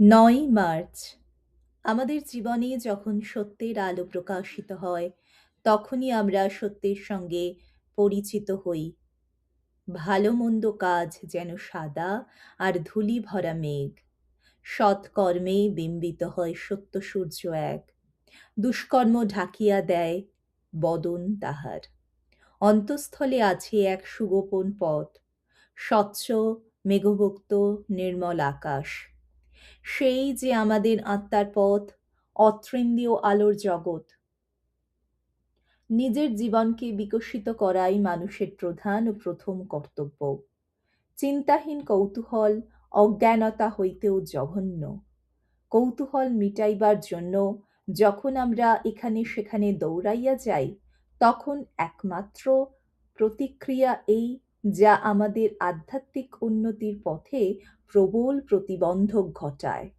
৯ই March আমাদের জীবনে যখন সত্যের আলো প্রকাশিত হয়, তখনই আমরা সত্যের সঙ্গে পরিচিত হই। ভালো-মন্দ কাজ যেন সাদা আর ধূলি ভরা মেঘ। সৎকর্মে বিম্বিত হয় সত্য সূর্য এক। দুষ্কর্ম ঢাকিয়া দেয় বদন তাহার। অন্তঃস্থলে আছে এক সুগোপন পথ, স্বচ্ছ মেঘমুক্ত নির্মল আকাশ। সেই যে আমাদের আত্মার পথ, অতৃন্দীয় আলোর জগৎ। নিজের জীবনকে বিকশিত করাই মানুষের প্রধান ও প্রথম কর্তব্য। চিন্তাহীন কৌতূহল অজ্ঞানতা হইতেও জঘন্য। কৌতূহল মিটাইবার জন্য যখন আমরা এখানে সেখানে দৌড়াইয়া যাই, তখন একমাত্র প্রতিক্রিয়া এই, যা আমাদের আধ্যাত্মিক উন্নতির পথে প্রবল প্রতিবন্ধক ঘটায়।